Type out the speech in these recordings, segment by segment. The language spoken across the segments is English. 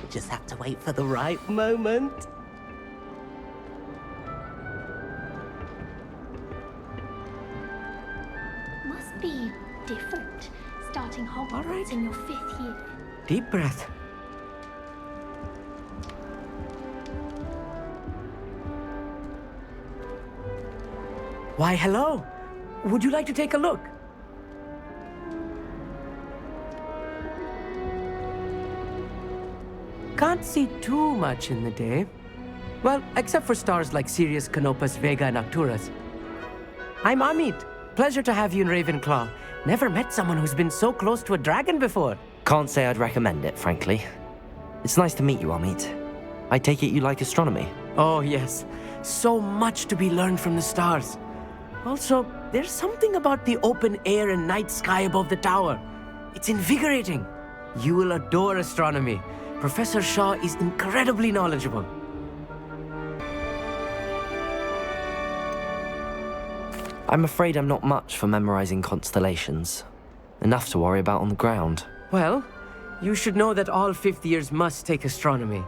Just have to wait for the right moment. Must be different, starting Hogwarts right. in your 5th year. Deep breath. Why, hello. Would you like to take a look? Can't see too much in the day. Well, except for stars like Sirius, Canopus, Vega, and Arcturus. I'm Amit. Pleasure to have you in Ravenclaw. Never met someone who's been so close to a dragon before. Can't say I'd recommend it, frankly. It's nice to meet you, Amit. I take it you like astronomy? Oh, yes. So much to be learned from the stars. Also, there's something about the open air and night sky above the tower. It's invigorating. You will adore astronomy. Professor Shaw is incredibly knowledgeable. I'm afraid I'm not much for memorizing constellations. Enough to worry about on the ground. Well, you should know that all 5th years must take astronomy.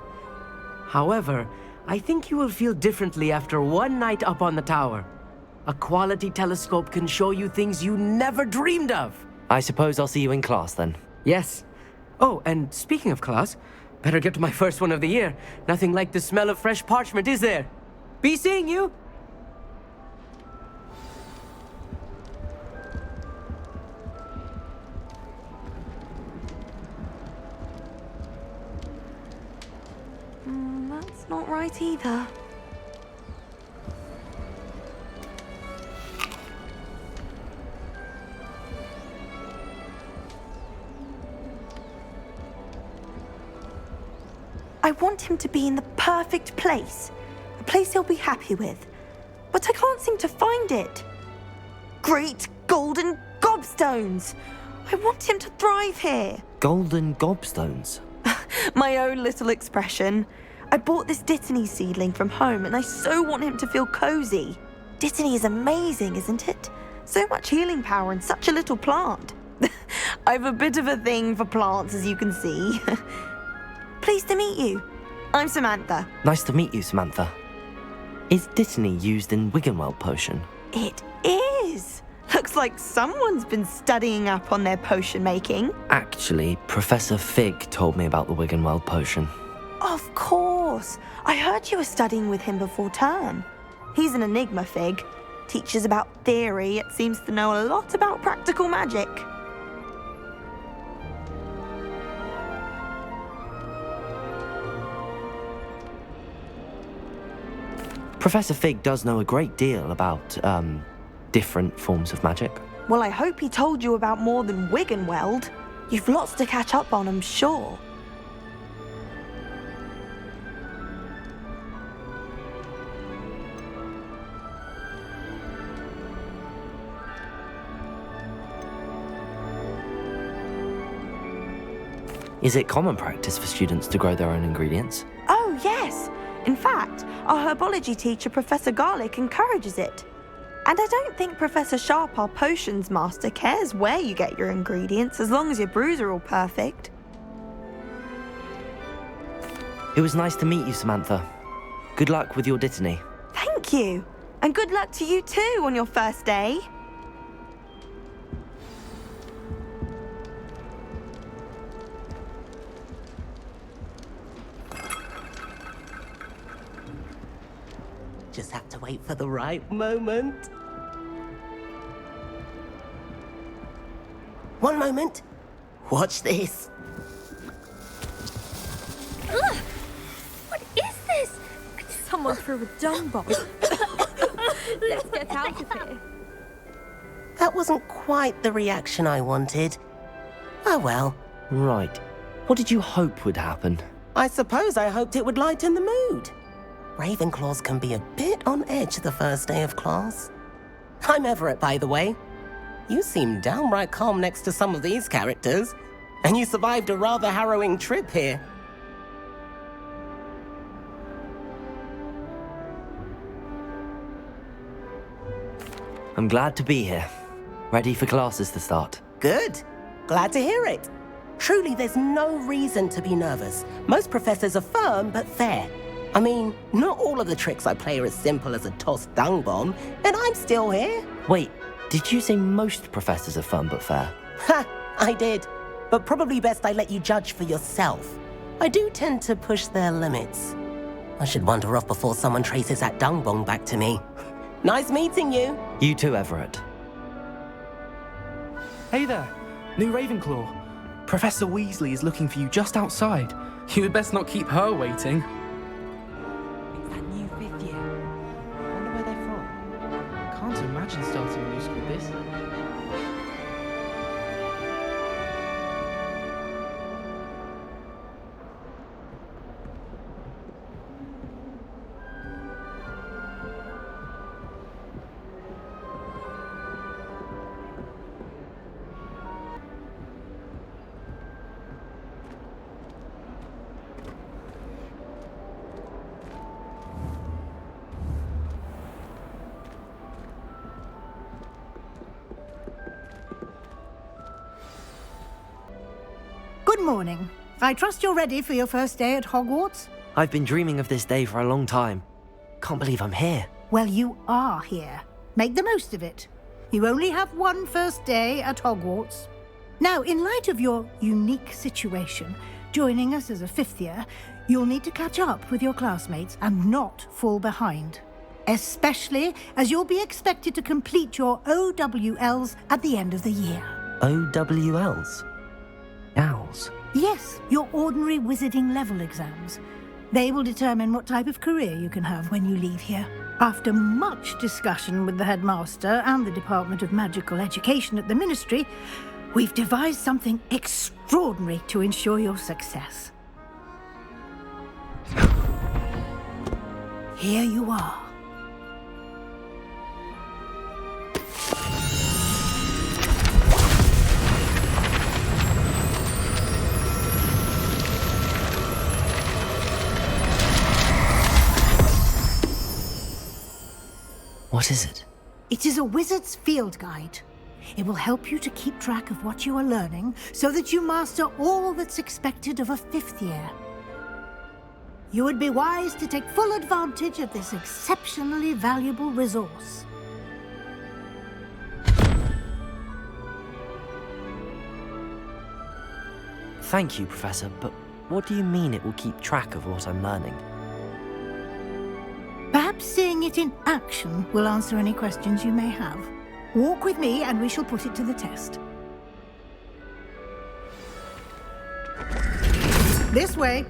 However, I think you will feel differently after one night up on the tower. A quality telescope can show you things you never dreamed of. I suppose I'll see you in class then. Yes. Oh, and speaking of class, better get to my first one of the year. Nothing like the smell of fresh parchment, is there? Be seeing you! That's not right either. I want him to be in the perfect place. A place he'll be happy with. But I can't seem to find it. Great golden gobstones! I want him to thrive here. Golden gobstones? My own little expression. I bought this Dittany seedling from home and I so want him to feel cozy. Dittany is amazing, isn't it? So much healing power in such a little plant. I've a bit of a thing for plants, as you can see. Pleased to meet you. I'm Samantha. Nice to meet you, Samantha. Is Dittany used in Wiggenweld potion? It is. Looks like someone's been studying up on their potion making. Actually, Professor Fig told me about the Wiggenweld potion. Of course. I heard you were studying with him before term. He's an enigma, Fig. Teaches about theory, yet seems to know a lot about practical magic. Professor Fig does know a great deal about, different forms of magic. Well, I hope he told you about more than Wiggenweld. You've lots to catch up on, I'm sure. Is it common practice for students to grow their own ingredients? Oh, yes. In fact, our herbology teacher, Professor Garlick, encourages it. And I don't think Professor Sharp, our potions master, cares where you get your ingredients, as long as your brews are all perfect. It was nice to meet you, Samantha. Good luck with your Dittany. Thank you. And good luck to you too on your first day. Just have to wait for the right moment. One moment. Watch this. Ugh! What is this? Someone threw a dung bomb. Let's get out of here. That wasn't quite the reaction I wanted. Oh well. Right. What did you hope would happen? I suppose I hoped it would lighten the mood. Ravenclaws can be a bit on edge the first day of class. I'm Everett, by the way. You seem downright calm next to some of these characters, and you survived a rather harrowing trip here. I'm glad to be here. Ready for classes to start. Good. Glad to hear it. Truly, there's no reason to be nervous. Most professors are firm but fair. I mean, not all of the tricks I play are as simple as a tossed dung bomb, and I'm still here. Wait, did you say most professors are fun but fair? Ha! I did. But probably best I let you judge for yourself. I do tend to push their limits. I should wander off before someone traces that dung bomb back to me. Nice meeting you. You too, Everett. Hey there, new Ravenclaw. Professor Weasley is looking for you just outside. You had best not keep her waiting. It's that new fifth year. I wonder where they're from. Can't imagine starting a new school this. Good morning. I trust you're ready for your first day at Hogwarts? I've been dreaming of this day for a long time. Can't believe I'm here. Well, you are here. Make the most of it. You only have one first day at Hogwarts. Now, in light of your unique situation, joining us as a fifth year, you'll need to catch up with your classmates and not fall behind. Especially as you'll be expected to complete your OWLs at the end of the year. OWLs? Owls? Yes, your ordinary wizarding level exams. They will determine what type of career you can have when you leave here. After much discussion with the headmaster and the Department of Magical Education at the Ministry, we've devised something extraordinary to ensure your success. Here you are. What is it? It is a wizard's field guide. It will help you to keep track of what you are learning so that you master all that's expected of a fifth year. You would be wise to take full advantage of this exceptionally valuable resource. Thank you, Professor, but what do you mean it will keep track of what I'm learning? Perhaps seeing it in action will answer any questions you may have. Walk with me and we shall put it to the test. This way.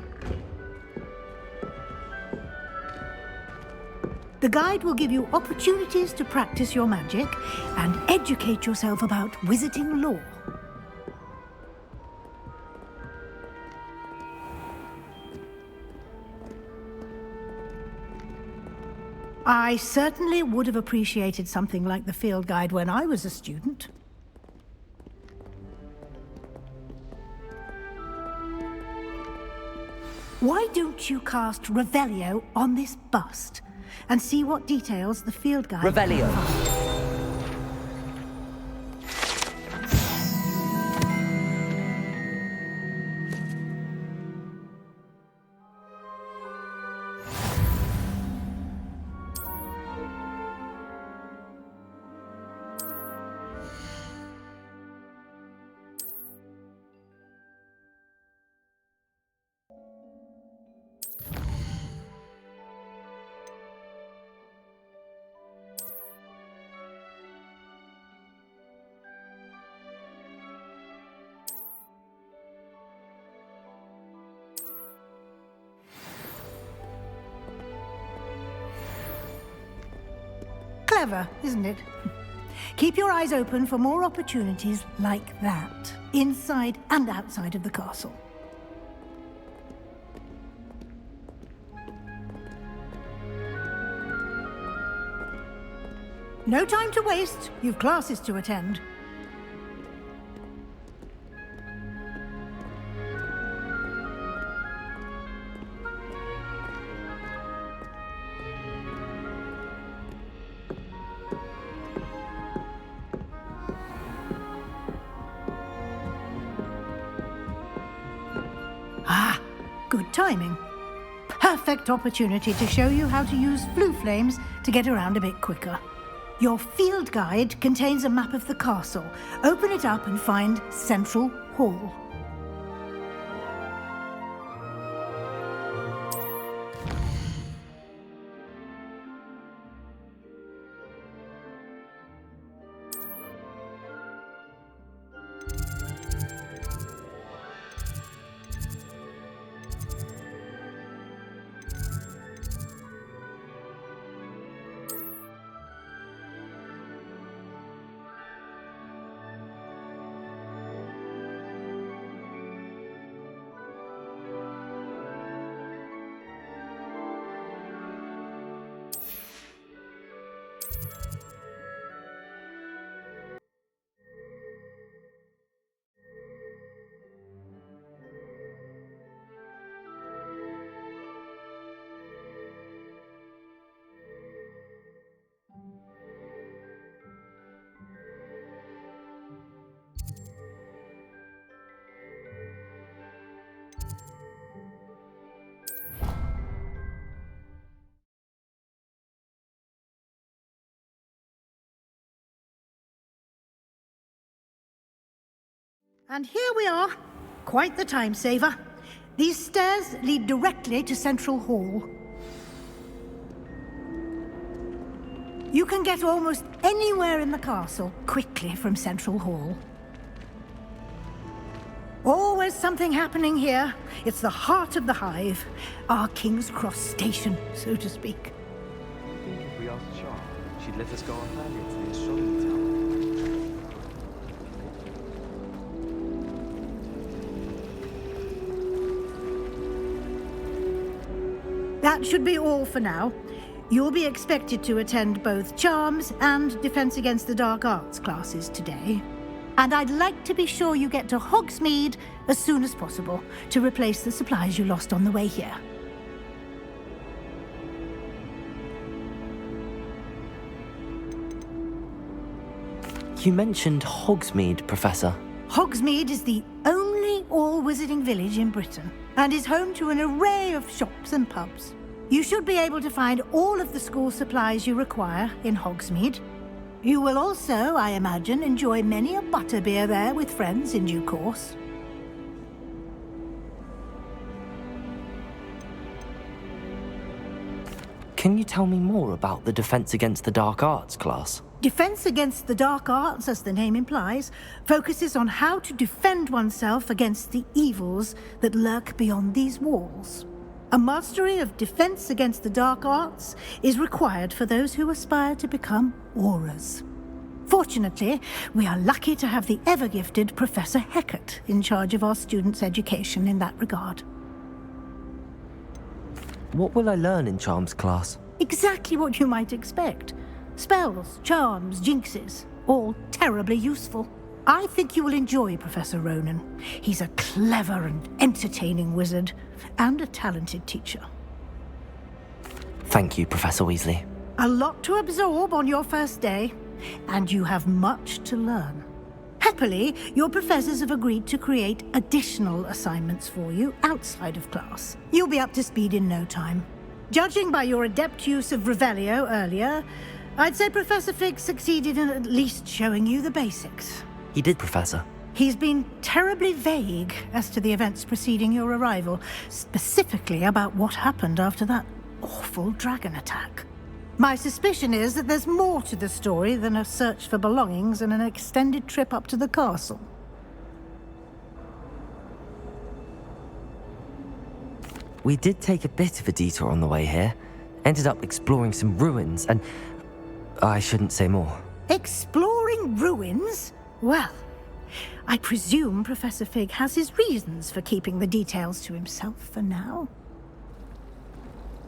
The guide will give you opportunities to practice your magic and educate yourself about wizarding lore. I certainly would have appreciated something like the field guide when I was a student. Why don't you cast Revelio on this bust and see what details the field guide... Revelio. Clever, isn't it? Keep your eyes open for more opportunities like that, inside and outside of the castle. No time to waste. You've classes to attend. good timing. Perfect opportunity to show you how to use flue flames to get around a bit quicker. Your field guide contains a map of the castle. Open it up and find Central Hall. And here we are. Quite the time saver. These stairs lead directly to Central Hall. You can get almost anywhere in the castle quickly from Central Hall. Always something happening here. It's the heart of the hive. Our King's Cross station, so to speak. I think if we asked Charm, she'd let us go on earlier to the astronomy tower. That should be all for now. You'll be expected to attend both Charms and Defense Against the Dark Arts classes today. And I'd like to be sure you get to Hogsmeade as soon as possible to replace the supplies you lost on the way here. You mentioned Hogsmeade, Professor. Hogsmeade is the only all-wizarding village in Britain and is home to an array of shops and pubs. You should be able to find all of the school supplies you require in Hogsmeade. You will also, I imagine, enjoy many a butterbeer there with friends in due course. Can you tell me more about the Defense Against the Dark Arts class? Defense Against the Dark Arts, as the name implies, focuses on how to defend oneself against the evils that lurk beyond these walls. A mastery of Defense Against the Dark Arts is required for those who aspire to become Aurors. Fortunately, we are lucky to have the ever-gifted Professor Hecat in charge of our students' education in that regard. What will I learn in Charms class? Exactly what you might expect. Spells, charms, jinxes, all terribly useful. I think you will enjoy Professor Ronan. He's a clever and entertaining wizard, and a talented teacher. Thank you, Professor Weasley. A lot to absorb on your first day, and you have much to learn. Happily, your professors have agreed to create additional assignments for you outside of class. You'll be up to speed in no time. Judging by your adept use of Revelio earlier, I'd say Professor Fig succeeded in at least showing you the basics. He did, Professor. He's been terribly vague as to the events preceding your arrival, specifically about what happened after that awful dragon attack. My suspicion is that there's more to the story than a search for belongings and an extended trip up to the castle. We did take a bit of a detour on the way here. Ended up exploring some ruins and... I shouldn't say more. Exploring ruins? Well, I presume Professor Fig has his reasons for keeping the details to himself for now.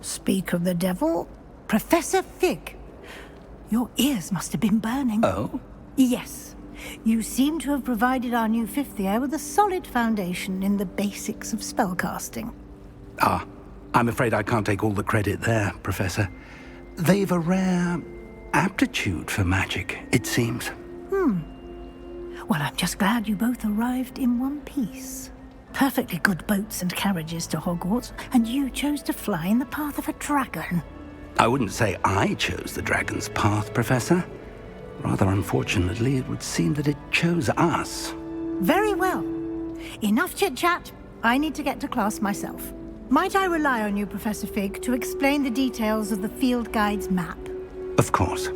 Speak of the devil, Professor Fig. Your ears must have been burning. Oh? Yes. You seem to have provided our new fifth year with a solid foundation in the basics of spellcasting. Ah, I'm afraid I can't take all the credit there, Professor. They've a rare aptitude for magic, it seems. Well, I'm just glad you both arrived in one piece. perfectly good boats and carriages to Hogwarts, and you chose to fly in the path of a dragon. I wouldn't say I chose the dragon's path, Professor. Rather unfortunately, it would seem that it chose us. Very well. Enough chit-chat. I need to get to class myself. Might I rely on you, Professor Fig, to explain the details of the field guide's map? Of course.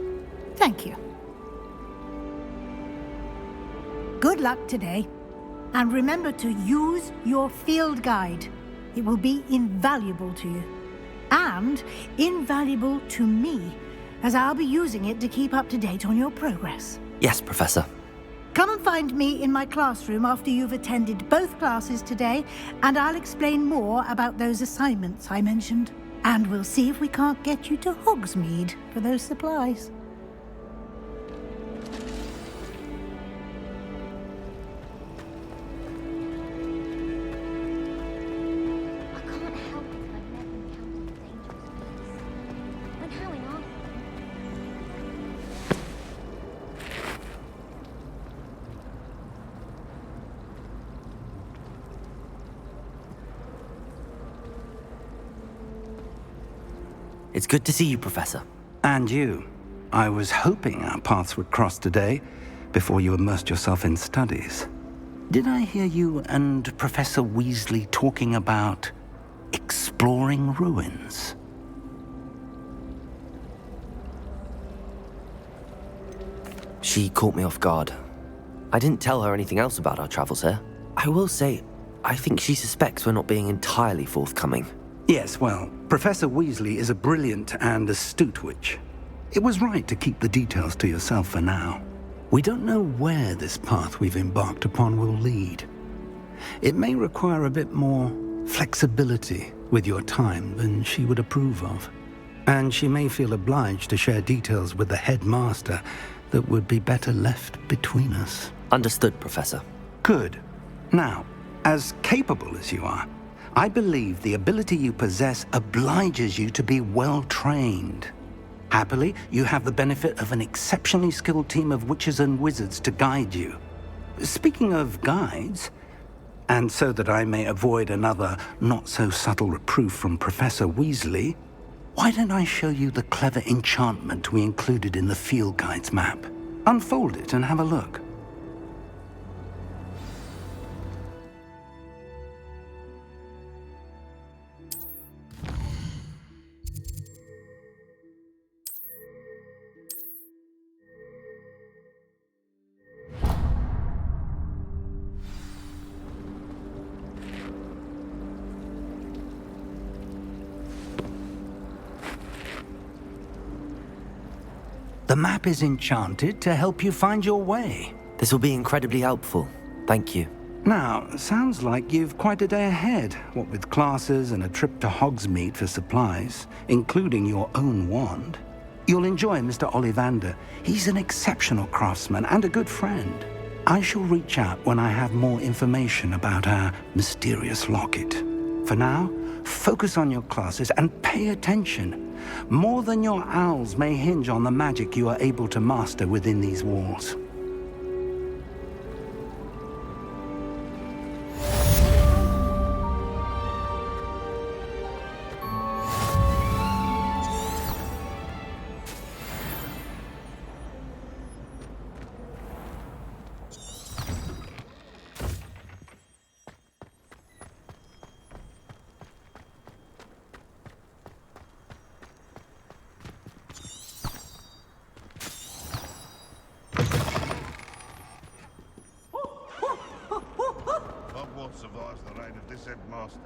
Thank you. Good luck today. And remember to use your field guide. It will be invaluable to you. And invaluable to me, as I'll be using it to keep up to date on your progress. Yes, Professor. Come and find me in my classroom after you've attended both classes today, and I'll explain more about those assignments I mentioned. And we'll see if we can't get you to Hogsmeade for those supplies. I can't help it if I've never encountered a dangerous place. When how in Arthur? It's good to see you, Professor. And you. I was hoping our paths would cross today, before you immersed yourself in studies. Did I hear you and Professor Weasley talking about exploring ruins? She caught me off guard. I didn't tell her anything else about our travels here. I will say, I think she suspects we're not being entirely forthcoming. Yes, well, Professor Weasley is a brilliant and astute witch. It was right to keep the details to yourself for now. We don't know where this path we've embarked upon will lead. It may require a bit more flexibility with your time than she would approve of. And she may feel obliged to share details with the headmaster that would be better left between us. Understood, Professor. Good. Now, as capable as you are, I believe the ability you possess obliges you to be well trained. Happily, you have the benefit of an exceptionally skilled team of witches and wizards to guide you. Speaking of guides, and so that I may avoid another not-so-subtle reproof from Professor Weasley, why don't I show you the clever enchantment we included in the field guide's map? Unfold it and have a look. The map is enchanted to help you find your way. This will be incredibly helpful. Thank you. Now, sounds like you've quite a day ahead, what with classes and a trip to Hogsmeade for supplies, including your own wand. You'll enjoy Mr. Ollivander. He's an exceptional craftsman and a good friend. I shall reach out when I have more information about our mysterious locket. For now, focus on your classes and pay attention. More than your owls may hinge on the magic you are able to master within these walls. Hogwarts survives the reign of this headmaster.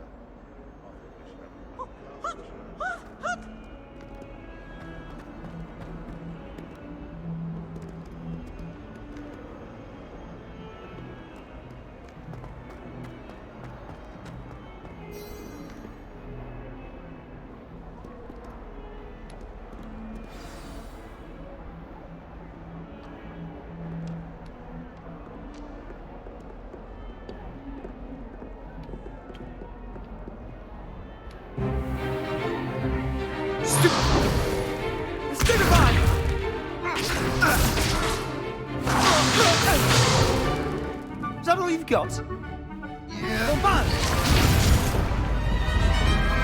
Is that all you've got?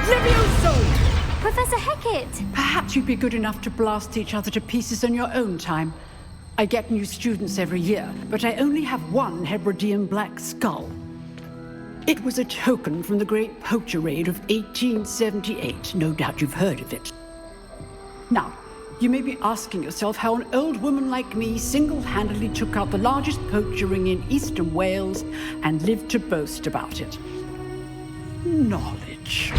Levioso! Professor Hecat! Perhaps you'd be good enough to blast each other to pieces in your own time. I get new students every year, but I only have one Hebridean black skull. It was a token from the Great Poacher Raid of 1878. No doubt you've heard of it. Now, you may be asking yourself how an old woman like me single-handedly took out the largest poacher ring in eastern Wales and lived to boast about it. Knowledge.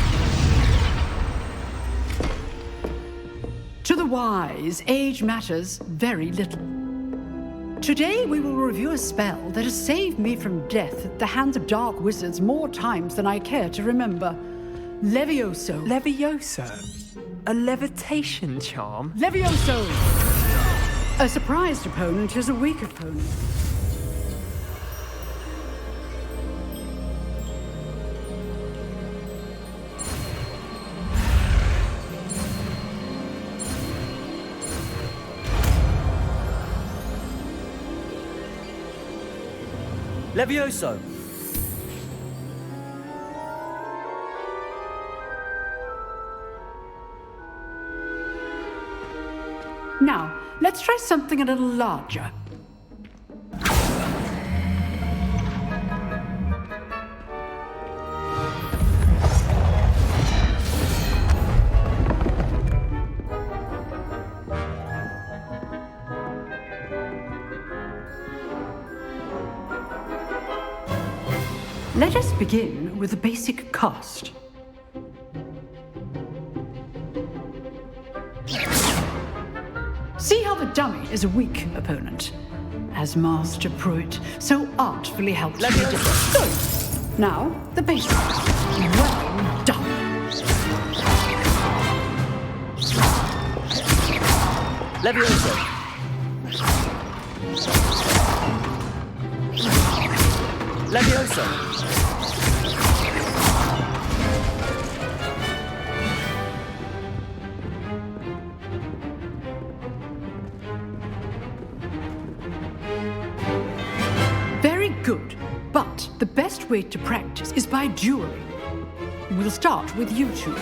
To the wise, age matters very little. Today we will review a spell that has saved me from death at the hands of dark wizards more times than I care to remember. Levioso. Levioso? A levitation charm? Levioso! A surprised opponent is a weak opponent. Levioso! Now, let's try something a little larger. Let us begin with the basic cast. See how the dummy is a weak opponent, as Master Pruitt so artfully helped me to. Good. Now, the basics. Well done. Levioso! Levioso! Very good. But the best way to practice is by dueling. We'll start with you two.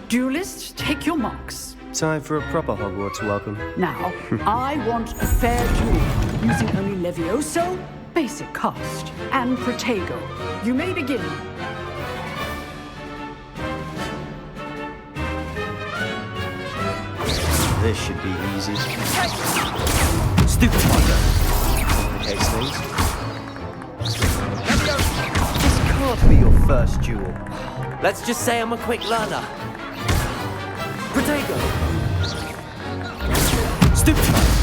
Duelists, take your marks. Time for a proper Hogwarts welcome. Now, I want a fair duel, using only Levioso, basic cast, and Protego. You may begin. This should be easy. Stupid fucker! Case things. This can't be your first duel. Let's just say I'm a quick learner. Protego! Stupid fucker!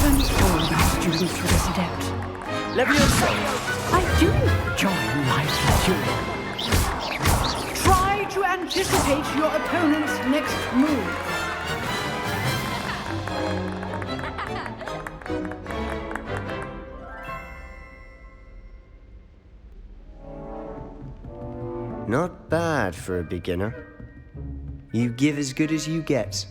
Only all these students were this adept. Levioso! I do enjoy life dueling. Try to anticipate your opponent's next move. Not bad for a beginner. You give as good as you get.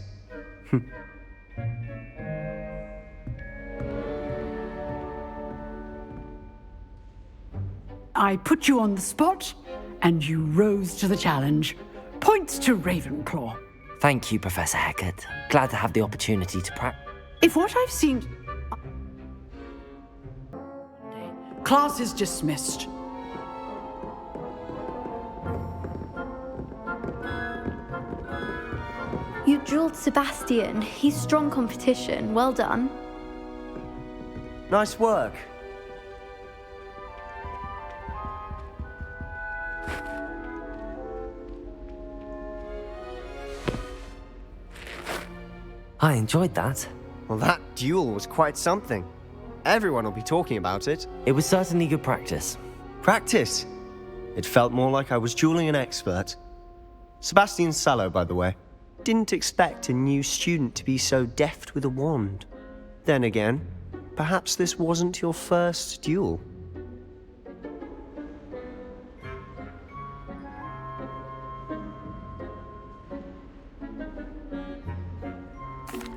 I put you on the spot, and you rose to the challenge. Points to Ravenclaw. Thank you, Professor Hecat. Glad to have the opportunity to practice. If what I've seen... Class is dismissed. You drilled Sebastian. He's strong competition. Well done. Nice work. I enjoyed that. Well, that duel was quite something. Everyone will be talking about it. It was certainly good practice. Practice? It felt more like I was dueling an expert. Sebastian Sallow, by the way. Didn't expect a new student to be so deft with a wand. Then again, perhaps this wasn't your first duel.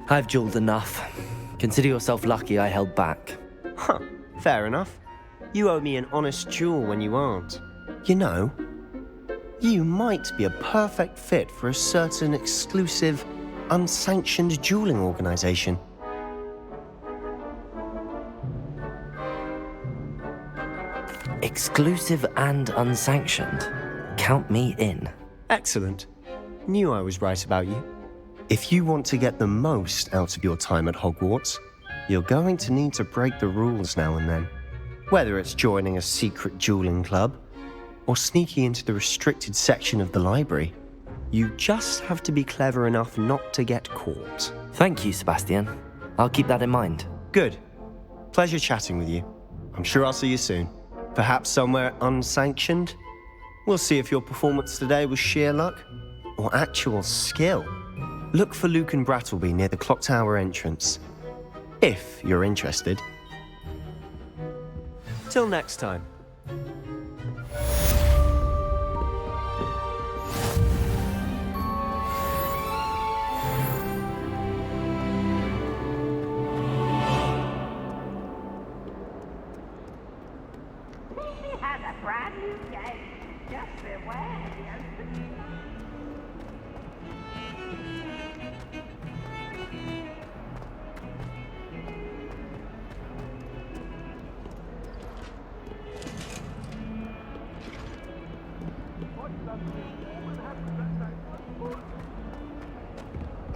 I've dueled enough. Consider yourself lucky I held back. Huh, fair enough. You owe me an honest duel when you aren't. You know, you might be a perfect fit for a certain exclusive, unsanctioned dueling organization. Exclusive and unsanctioned. Count me in. Excellent. Knew I was right about you. If you want to get the most out of your time at Hogwarts, you're going to need to break the rules now and then. Whether it's joining a secret dueling club or sneaking into the restricted section of the library, you just have to be clever enough not to get caught. Thank you, Sebastian. I'll keep that in mind. Good. Pleasure chatting with you. I'm sure I'll see you soon. Perhaps somewhere unsanctioned? We'll see if your performance today was sheer luck or actual skill. Look for Luke and Brattleby near the clock tower entrance, if you're interested. Till next time. Has a brand new game. Just beware the open.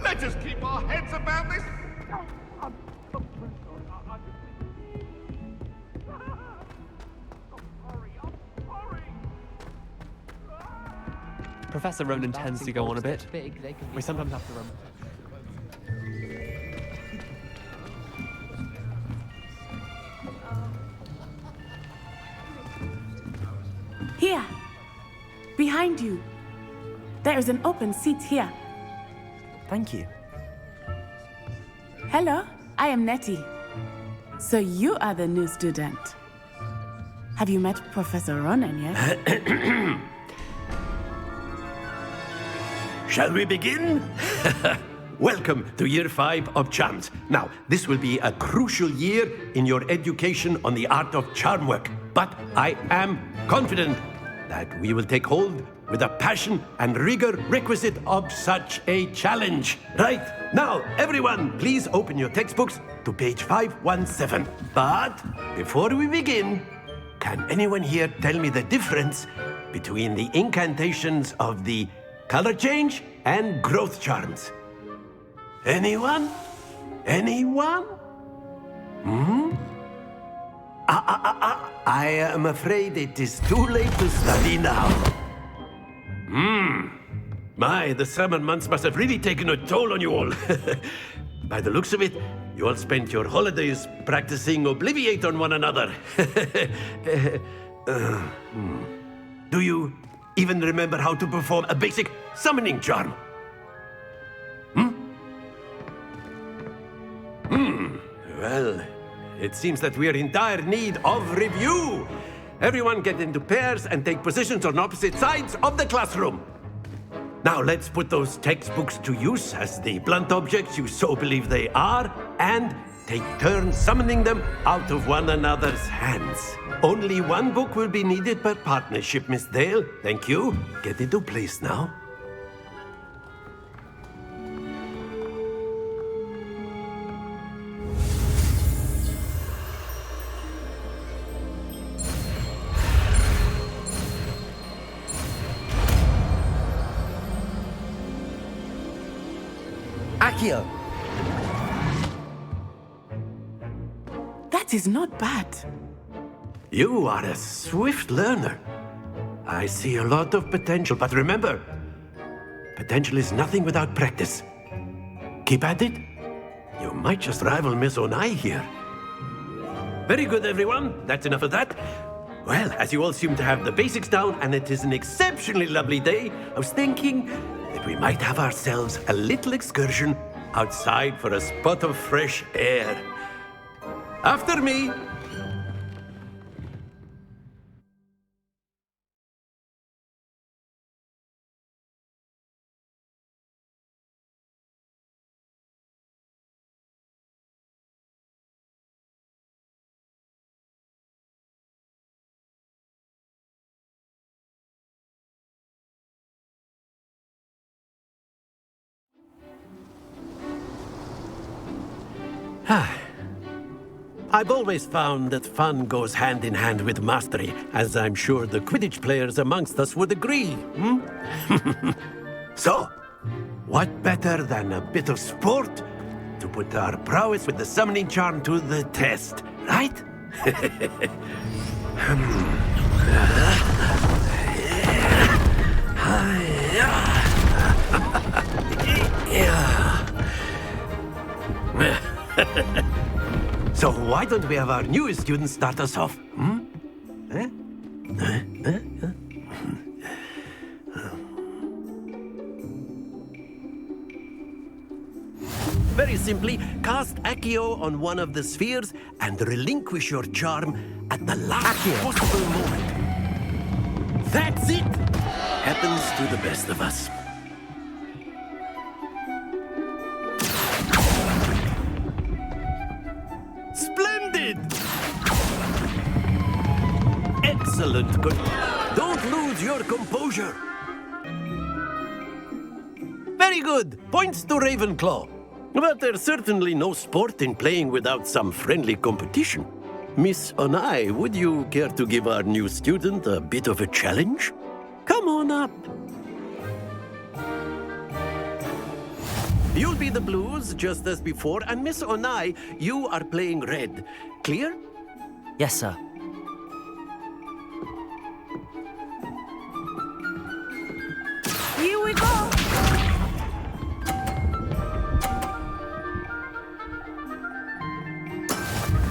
Let us keep our heads about this. Professor Ronan tends to go on a bit. We sometimes have to run. Here, behind you. There is an open seat here. Thank you. Hello, I am Nettie. So you are the new student. Have you met Professor Ronan yet? Shall we begin? Welcome to Year 5 of Charms. Now, this will be a crucial year in your education on the art of charm work. But I am confident that we will take hold with the passion and rigor requisite of such a challenge. Right, now, everyone, please open your textbooks to page 517. But before we begin, can anyone here tell me the difference between the incantations of the color change and growth charms? Anyone? Anyone? I am afraid it is too late to study now. My, the summer months must have really taken a toll on you all. By the looks of it, you all spent your holidays practicing Obliviate on one another. Do you even remember how to perform a basic summoning charm? Well, it seems that we are in dire need of review. Everyone get into pairs and take positions on opposite sides of the classroom. Now let's put those textbooks to use as the blunt objects you so believe they are, and take turns summoning them out of one another's hands. Only one book will be needed per partnership, Miss Dale. Thank you. Get into place now. Accio! That is not bad. You are a swift learner. I see a lot of potential, but remember, potential is nothing without practice. Keep at it. You might just rival Miss Onai here. Very good, everyone. That's enough of that. Well, as you all seem to have the basics down, and it is an exceptionally lovely day, I was thinking that we might have ourselves a little excursion outside for a spot of fresh air. After me. I've always found that fun goes hand in hand with mastery, as I'm sure the Quidditch players amongst us would agree. So, what better than a bit of sport to put our prowess with the summoning charm to the test, right? So why don't we have our newest student start us off? Very simply, cast Accio on one of the spheres and relinquish your charm at the last possible moment. That's it! Happens to the best of us. Splendid! Excellent. Good. Don't lose your composure. Very good. Points to Ravenclaw. But there's certainly no sport in playing without some friendly competition. Miss Onai, would you care to give our new student a bit of a challenge? Come on up. You'll be the blues, just as before, and Miss Onai, you are playing red. Clear? Yes, sir. Here we go!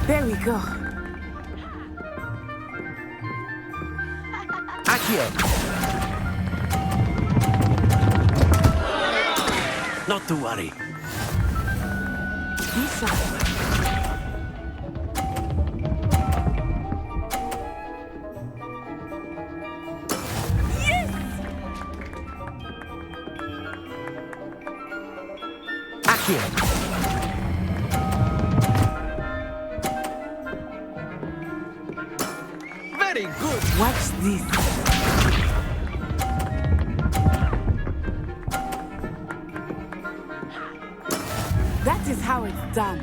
There we go. Accio! Not to worry. Lisa. Yes! Accio! Very good. Watch this. That is how it's done.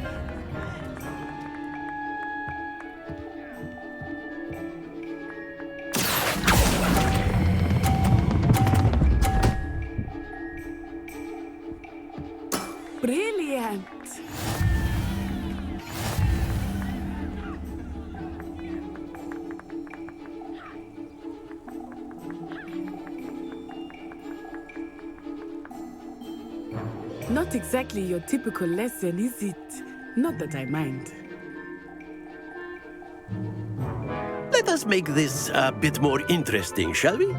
Brilliant. Not exactly your typical lesson, is it? Not that I mind. Let us make this a bit more interesting, shall we?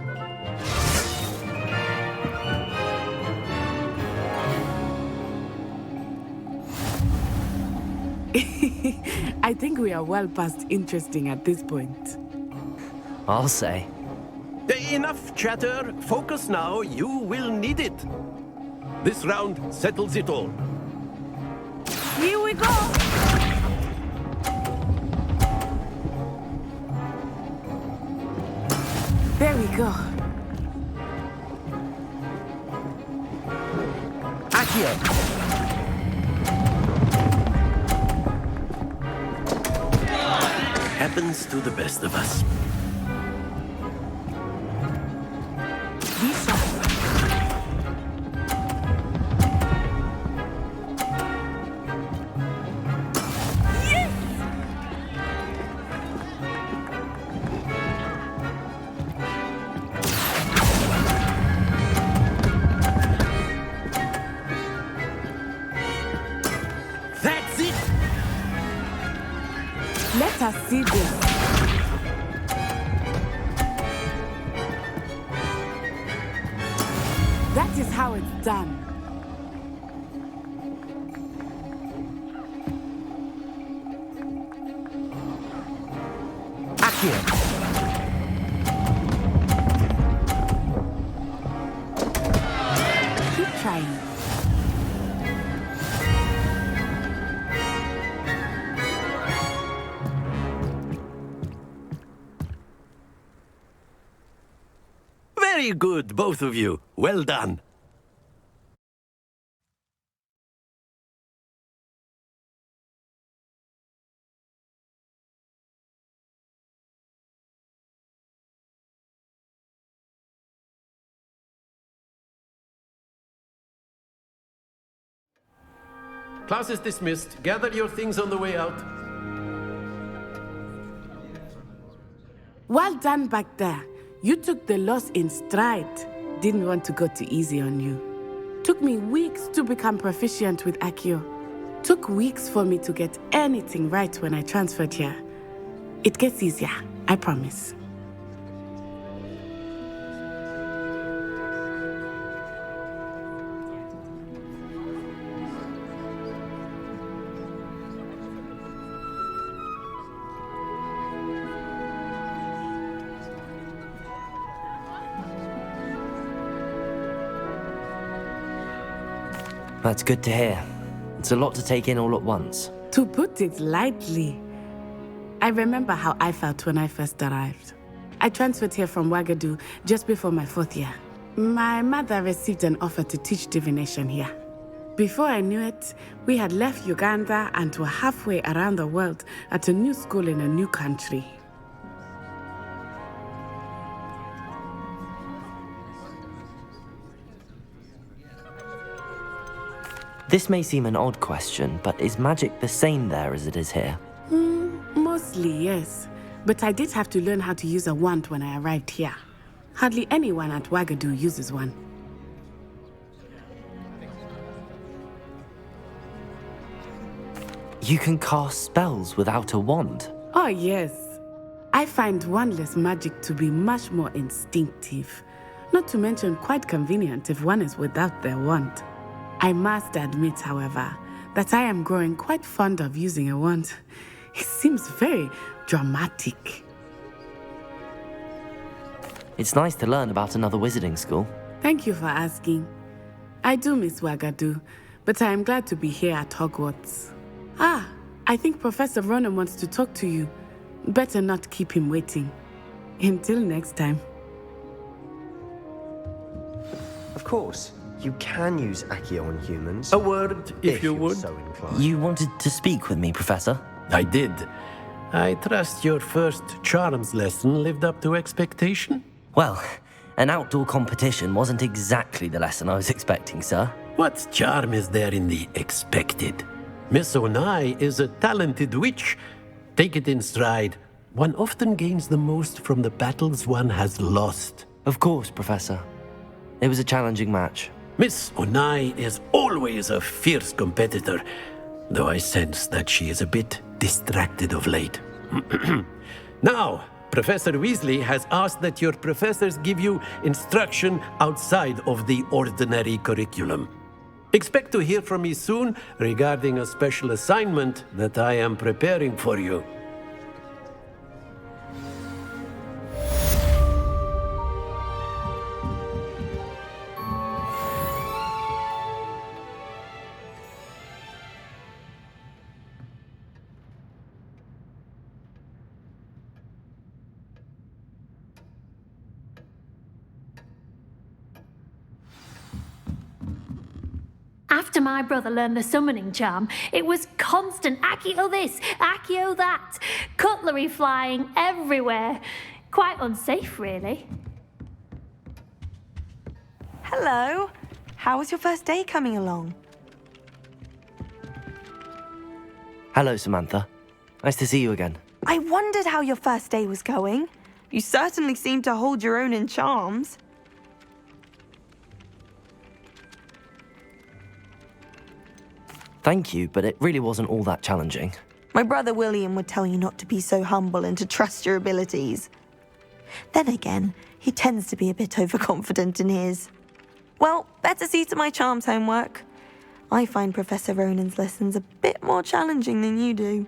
I think we are well past interesting at this point. I'll say. Enough chatter. Focus now. You will need it. This round settles it all. Here we go! There we go. Accio! Happens to the best of us. Lisa. That's it! Let us see this. That is how it's done. Accio! Keep trying. Very good, both of you. Well done. class is dismissed. Gather your things on the way out. Well done back there. You took the loss in stride. Didn't want to go too easy on you. Took me weeks to become proficient with Accio. Took weeks for me to get anything right when I transferred here. It gets easier, I promise. That's good to hear. It's a lot to take in all at once. To put it lightly, I remember how I felt when I first arrived. I transferred here from Ouagadougou just before my 4th year. My mother received an offer to teach divination here. Before I knew it, we had left Uganda and were halfway around the world at a new school in a new country. This may seem an odd question, but is magic the same there as it is here? Mostly, yes. But I did have to learn how to use a wand when I arrived here. Hardly anyone at Ouagadougou uses one. You can cast spells without a wand? Oh, yes. I find wandless magic to be much more instinctive. Not to mention quite convenient if one is without their wand. I must admit, however, that I am growing quite fond of using a wand. It seems very dramatic. It's nice to learn about another wizarding school. Thank you for asking. I do miss Ouagadougou, but I am glad to be here at Hogwarts. I think Professor Ronan wants to talk to you. Better not keep him waiting. Until next time. Of course, you can use Accio on humans. A word, if you would. So inclined. You wanted to speak with me, Professor? I did. I trust your first charms lesson lived up to expectation? Well, an outdoor competition wasn't exactly the lesson I was expecting, sir. What charm is there in the expected? Miss Onai is a talented witch. Take it in stride. One often gains the most from the battles one has lost. Of course, Professor. It was a challenging match. Miss Onai is always a fierce competitor, though I sense that she is a bit distracted of late. Now, Professor Weasley has asked that your professors give you instruction outside of the ordinary curriculum. Expect to hear from me soon regarding a special assignment that I am preparing for you. After my brother learned the summoning charm, it was constant Accio this, Accio that, cutlery flying everywhere. Quite unsafe, really. Hello. How was your first day coming along? Hello, Samantha. Nice to see you again. I wondered how your first day was going. You certainly seem to hold your own in charms. Thank you, but it really wasn't all that challenging. My brother William would tell you not to be so humble and to trust your abilities. Then again, he tends to be a bit overconfident in his. Well, better see to my charms homework. I find Professor Ronan's lessons a bit more challenging than you do.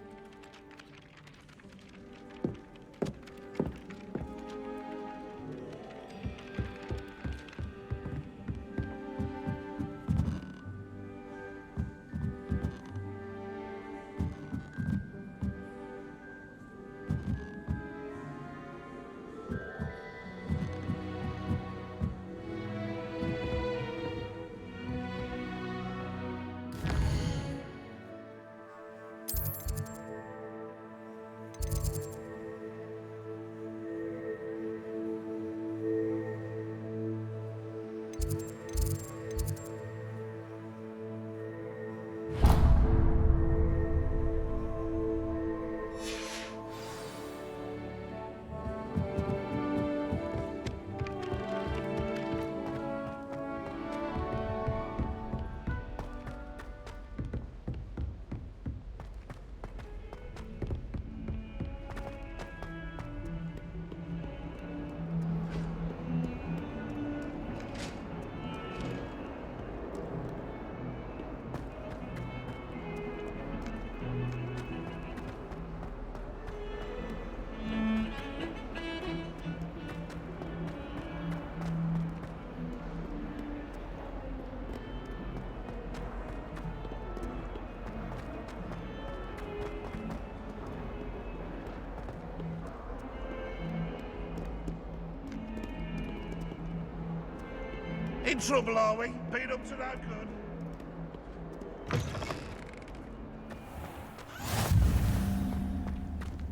In trouble, are we? Peanuts are no good.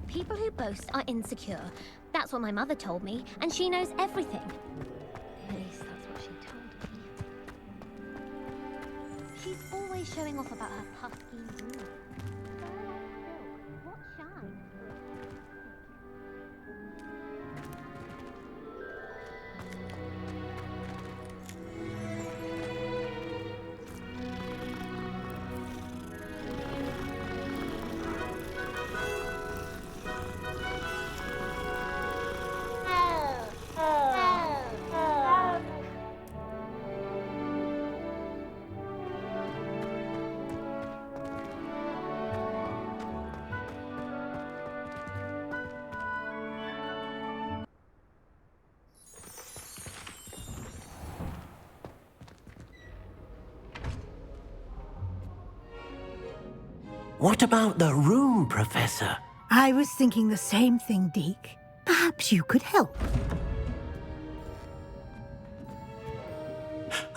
People who boast are insecure. That's what my mother told me, and she knows everything. At least that's what she told me. She's always showing off about her husky roots. What shine? What about the room, Professor? I was thinking the same thing, Deke. Perhaps you could help.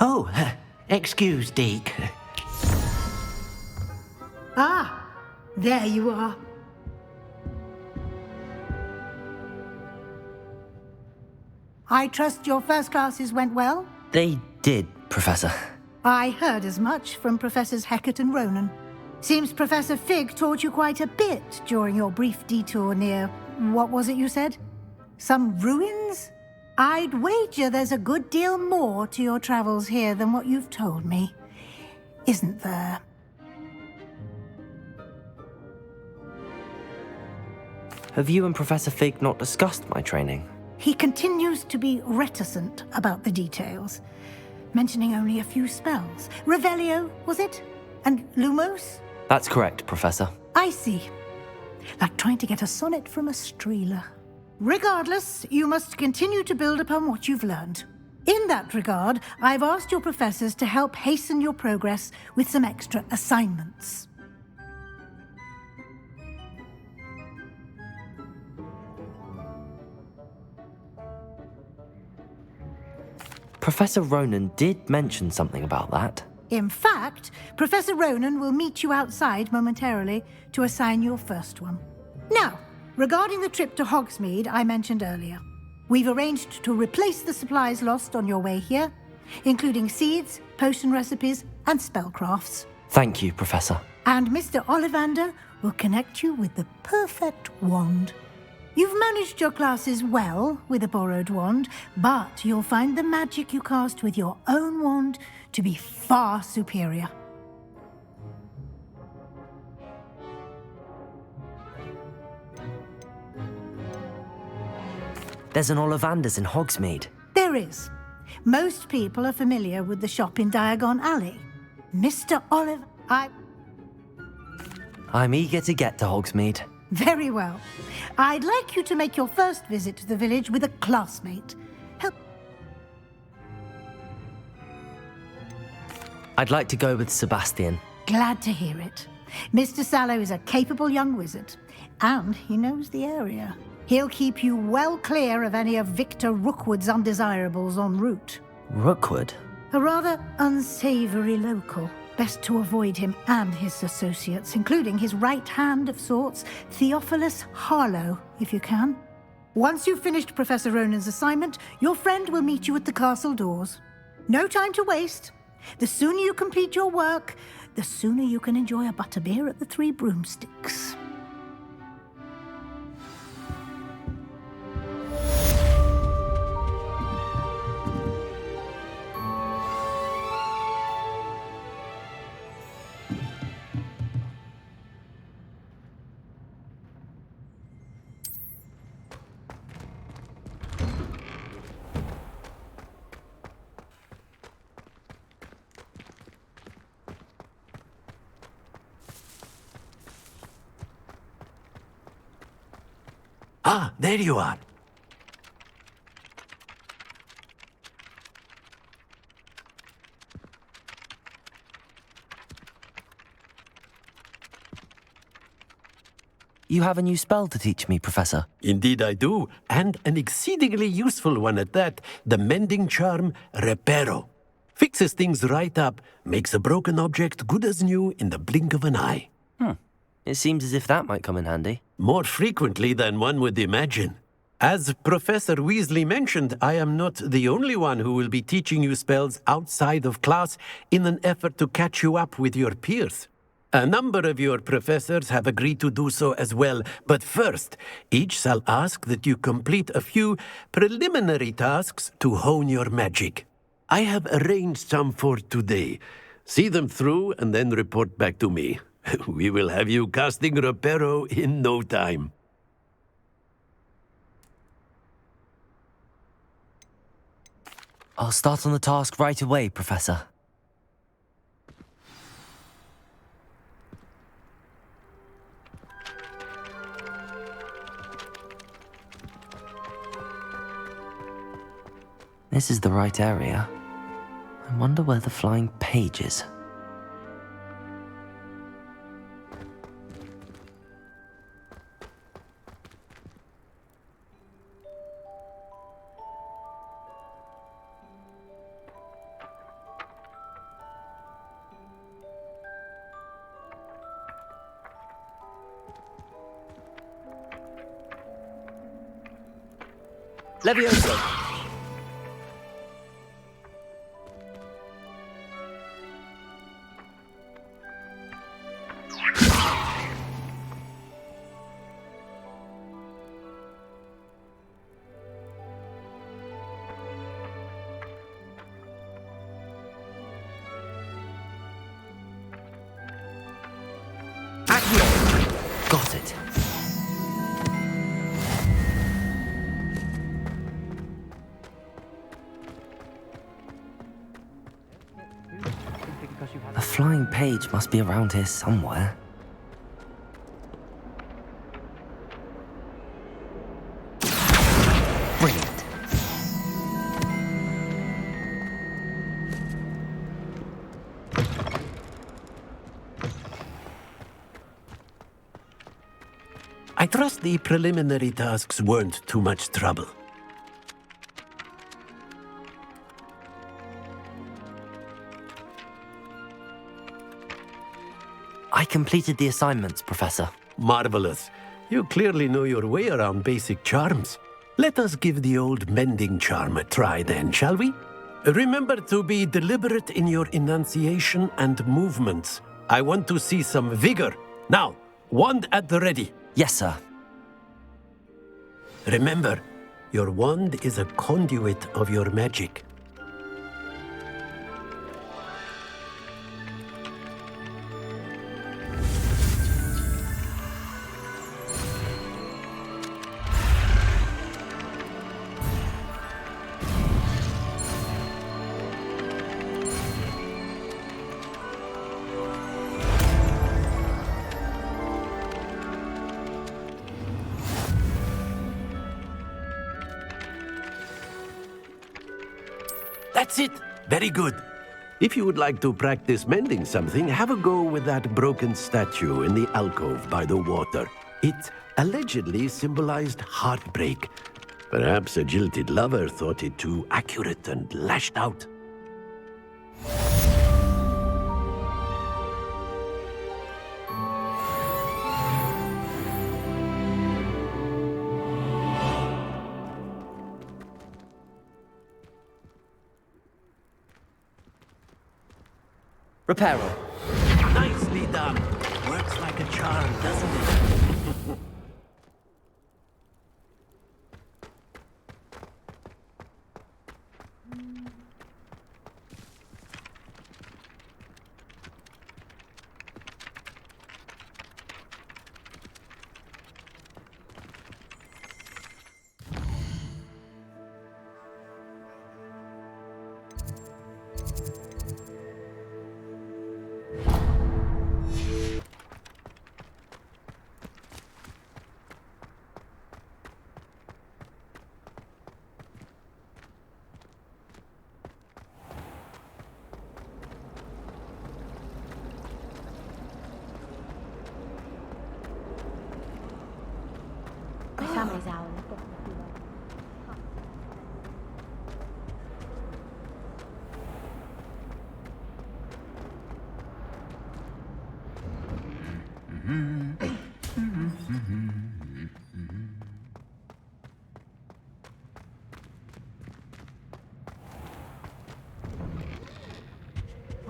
Oh, excuse, Deke. Ah, there you are. I trust your first classes went well? They did, Professor. I heard as much from Professors Hecat and Ronan. Seems Professor Fig taught you quite a bit during your brief detour near... what was it you said? Some ruins? I'd wager there's a good deal more to your travels here than what you've told me. Isn't there? Have you and Professor Fig not discussed my training? He continues to be reticent about the details, mentioning only a few spells. Revelio, was it? And Lumos? That's correct, Professor. I see. Like trying to get a sonnet from a streeler. Regardless, you must continue to build upon what you've learned. In that regard, I've asked your professors to help hasten your progress with some extra assignments. Professor Ronan did mention something about that. In fact, Professor Ronan will meet you outside momentarily to assign your first one. Now, regarding the trip to Hogsmeade I mentioned earlier, we've arranged to replace the supplies lost on your way here, including seeds, potion recipes, and spellcrafts. Thank you, Professor. And Mr. Ollivander will connect you with the perfect wand. You've managed your classes well with a borrowed wand, but you'll find the magic you cast with your own wand to be far superior. There's an Ollivander's in Hogsmeade. There is. Most people are familiar with the shop in Diagon Alley. Mr. Oliver, I'm eager to get to Hogsmeade. Very well. I'd like you to make your first visit to the village with a classmate. I'd like to go with Sebastian. Glad to hear it. Mr. Sallow is a capable young wizard, and he knows the area. He'll keep you well clear of any of Victor Rookwood's undesirables en route. Rookwood? A rather unsavory local. Best to avoid him and his associates, including his right hand of sorts, Theophilus Harlow, if you can. Once you've finished Professor Ronan's assignment, your friend will meet you at the castle doors. No time to waste. The sooner you complete your work, the sooner you can enjoy a butterbeer at the Three Broomsticks. Ah, there you are. You have a new spell to teach me, Professor. Indeed I do, and an exceedingly useful one at that, the mending charm Reparo. Fixes things right up, makes a broken object good as new in the blink of an eye. It seems as if that might come in handy. More frequently than one would imagine. As Professor Weasley mentioned, I am not the only one who will be teaching you spells outside of class in an effort to catch you up with your peers. A number of your professors have agreed to do so as well, but first, each shall ask that you complete a few preliminary tasks to hone your magic. I have arranged some for today. See them through and then report back to me. We will have you casting Reparo in no time. I'll start on the task right away, Professor. This is the right area. I wonder where the flying page is. Levioso! Got it. A flying page must be around here somewhere. Brilliant. I trust the preliminary tasks weren't too much trouble. I completed the assignments, Professor. Marvelous. You clearly know your way around basic charms. Let us give the old mending charm a try then, shall we? Remember to be deliberate in your enunciation and movements. I want to see some vigor. Now, wand at the ready. Yes, sir. Remember, your wand is a conduit of your magic. That's it. Very good. If you would like to practice mending something, have a go with that broken statue in the alcove by the water. It allegedly symbolized heartbreak. Perhaps a jilted lover thought it too accurate and lashed out. Reparo. Nicely done. Works like a charm, doesn't it?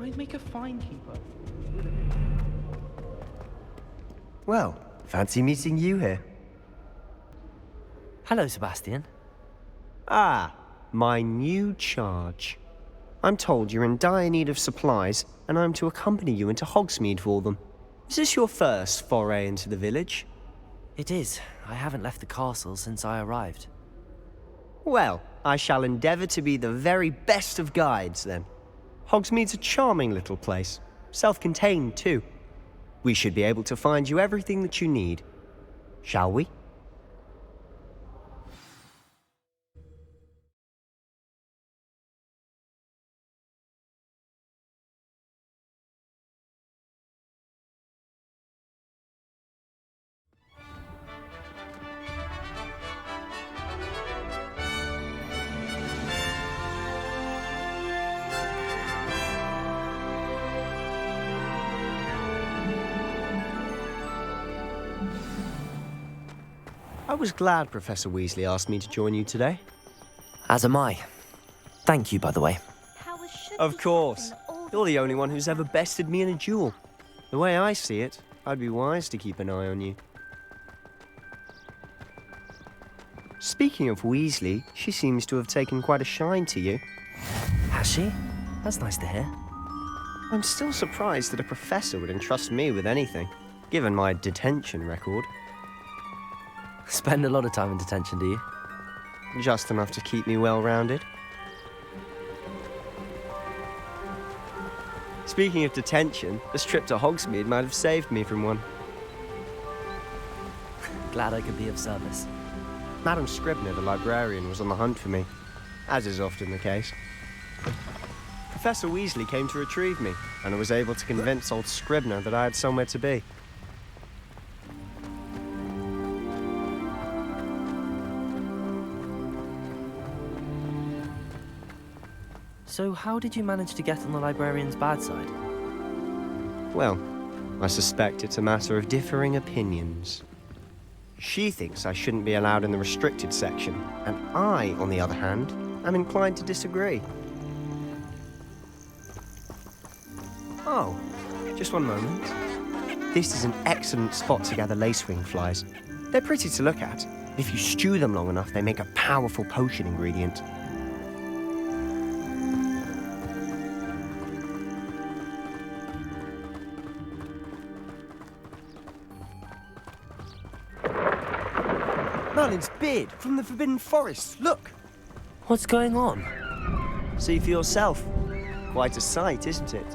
I'd make a fine keeper. Well, fancy meeting you here. Hello, Sebastian. Ah, my new charge. I'm told you're in dire need of supplies, and I'm to accompany you into Hogsmeade for them. Is this your first foray into the village? It is. I haven't left the castle since I arrived. Well, I shall endeavour to be the very best of guides, then. Hogsmeade's a charming little place. Self-contained, too. We should be able to find you everything that you need. Shall we? I was glad Professor Weasley asked me to join you today. As am I. Thank you, by the way. Of course. You're the only one who's ever bested me in a duel. The way I see it, I'd be wise to keep an eye on you. Speaking of Weasley, she seems to have taken quite a shine to you. Has she? That's nice to hear. I'm still surprised that a professor would entrust me with anything, given my detention record. Spend a lot of time in detention, do you? Just enough to keep me well-rounded. Speaking of detention, this trip to Hogsmeade might have saved me from one. Glad I could be of service. Madam Scribner, the librarian, was on the hunt for me, as is often the case. Professor Weasley came to retrieve me, and I was able to convince old Scribner that I had somewhere to be. So how did you manage to get on the librarian's bad side? Well, I suspect it's a matter of differing opinions. She thinks I shouldn't be allowed in the restricted section, and I, on the other hand, am inclined to disagree. Oh, just one moment. This is an excellent spot to gather lacewing flies. They're pretty to look at. If you stew them long enough, they make a powerful potion ingredient. Merlin's beard from the Forbidden Forest. Look! What's going on? See for yourself. Quite a sight, isn't it?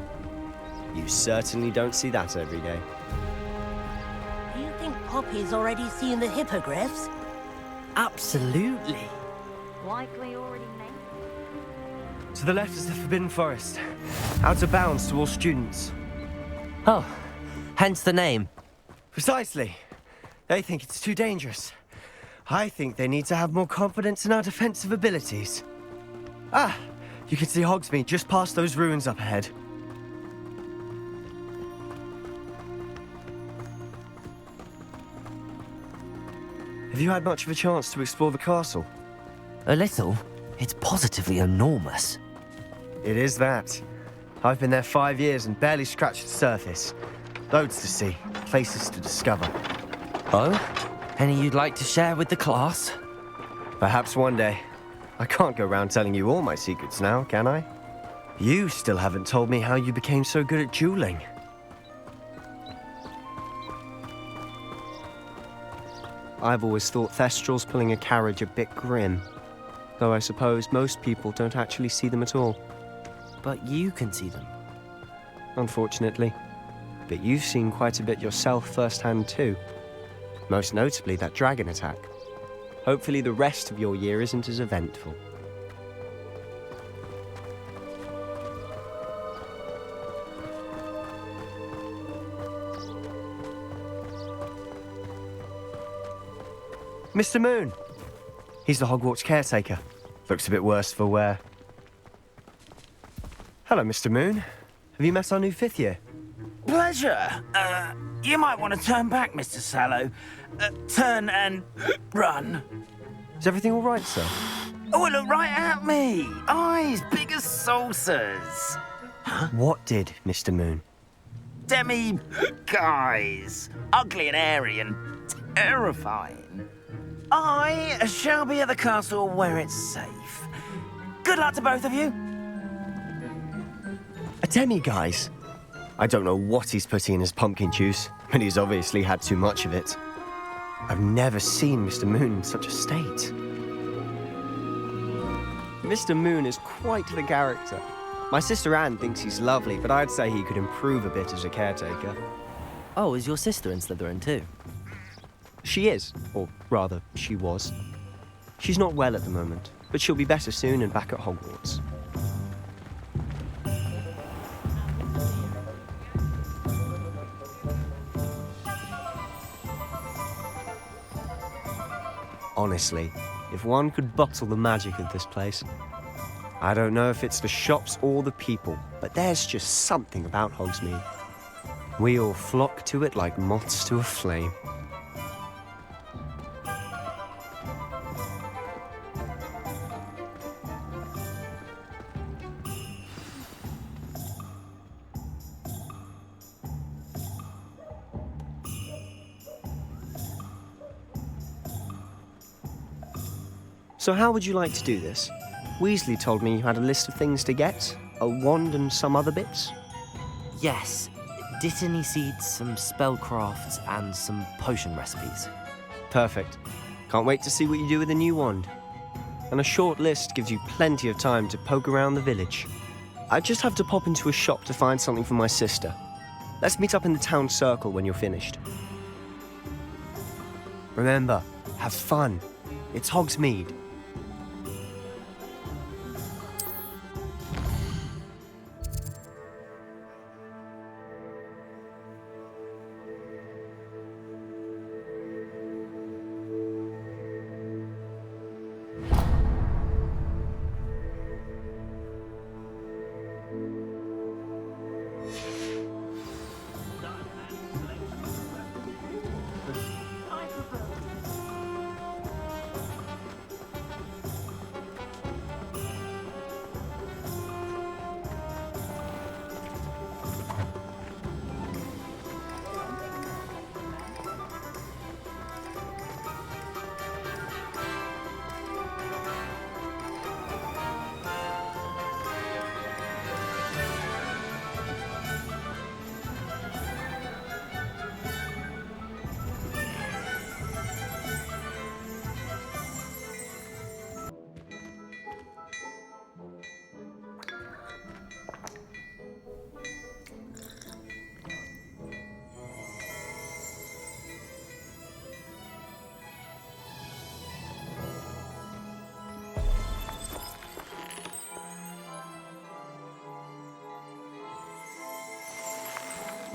You certainly don't see that every day. Do you think Poppy's already seen the hippogriffs? Absolutely. Likely already made. To the left is the Forbidden Forest. Out of bounds to all students. Oh, hence the name. Precisely. They think it's too dangerous. I think they need to have more confidence in our defensive abilities. Ah, you can see Hogsmeade just past those ruins up ahead. Have you had much of a chance to explore the castle? A little. It's positively enormous. It is that. I've been there 5 years and barely scratched the surface. Loads to see, places to discover. Oh? Any you'd like to share with the class? Perhaps one day. I can't go around telling you all my secrets now, can I? You still haven't told me how you became so good at dueling. I've always thought Thestrals pulling a carriage a bit grim. Though I suppose most people don't actually see them at all. But you can see them. Unfortunately. But you've seen quite a bit yourself firsthand too. Most notably that dragon attack. Hopefully the rest of your year isn't as eventful. Mr. Moon! He's the Hogwarts caretaker. Looks a bit worse for wear. Hello, Mr. Moon. Have you met our new 5th year? Pleasure. You might want to turn back, Mr. Sallow. Turn and run. Is everything all right, sir? Oh, look right at me. Eyes big as saucers. What did, Mr. Moon? Demi guys. Ugly and airy and terrifying. I shall be at the castle where it's safe. Good luck to both of you. A demi-guise? I don't know what he's putting in his pumpkin juice, but he's obviously had too much of it. I've never seen Mr. Moon in such a state. Mr. Moon is quite the character. My sister Anne thinks he's lovely, but I'd say he could improve a bit as a caretaker. Oh, is your sister in Slytherin too? She is, or rather, she was. She's not well at the moment, but she'll be better soon and back at Hogwarts. Honestly, if one could bottle the magic of this place. I don't know if it's the shops or the people, but there's just something about Hogsmeade. We all flock to it like moths to a flame. So how would you like to do this? Weasley told me you had a list of things to get, a wand and some other bits. Yes, Dittany seeds, some spellcrafts, and some potion recipes. Perfect. Can't wait to see what you do with the new wand. And a short list gives you plenty of time to poke around the village. I just have to pop into a shop to find something for my sister. Let's meet up in the town circle when you're finished. Remember, have fun. It's Hogsmeade.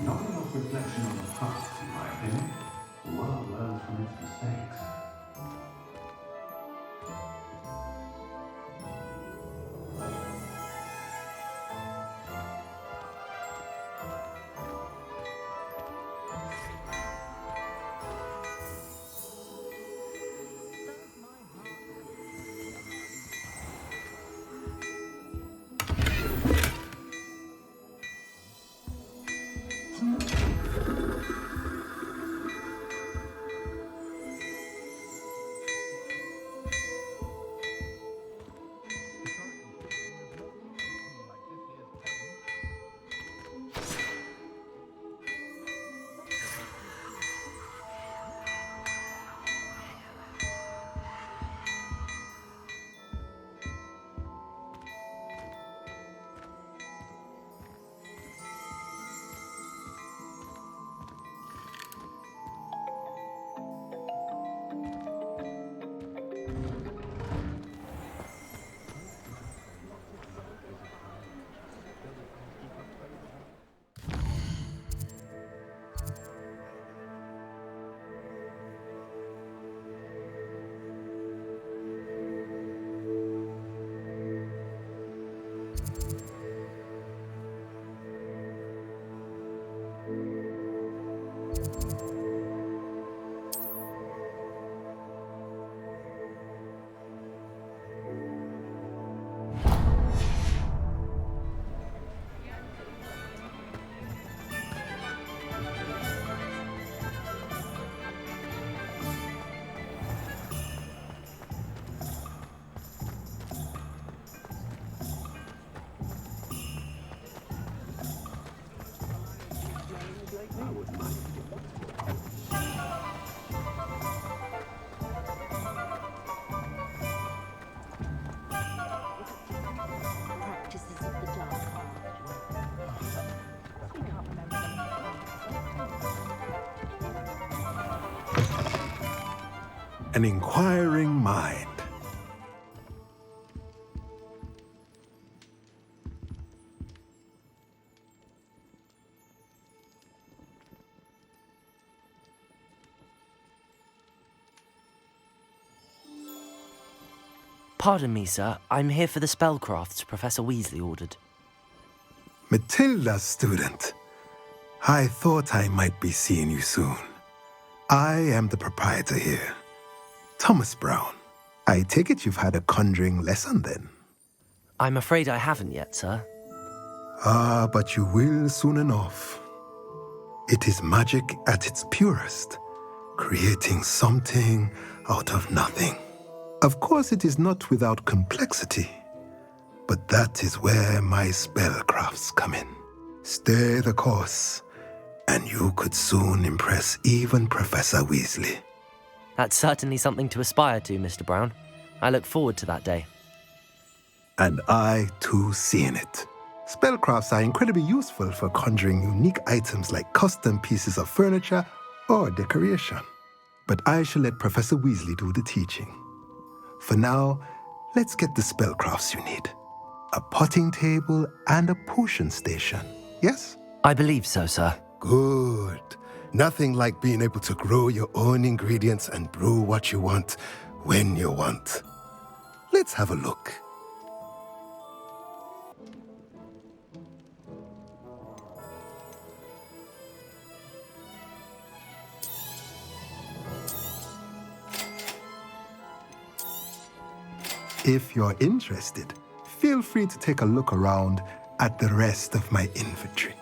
Not enough reflection on the past, in my opinion. The world learns from its mistakes. an inquiring mind. Pardon me, sir. I'm here for the spellcrafts Professor Weasley ordered. Matilda's student. I thought I might be seeing you soon. I am the proprietor here, Thomas Brown. I take it you've had a conjuring lesson then? I'm afraid I haven't yet, sir. Ah, but you will soon enough. It is magic at its purest, creating something out of nothing. Of course, it is not without complexity, but that is where my spellcrafts come in. Stay the course, and you could soon impress even Professor Weasley. That's certainly something to aspire to, Mr. Brown. I look forward to that day. And I, too, seeing it. Spellcrafts are incredibly useful for conjuring unique items like custom pieces of furniture or decoration. But I shall let Professor Weasley do the teaching. For now, let's get the spellcrafts you need. A potting table and a potion station, yes? I believe so, sir. Good. Nothing like being able to grow your own ingredients and brew what you want when you want. Let's have a look. If you're interested, feel free to take a look around at the rest of my inventory.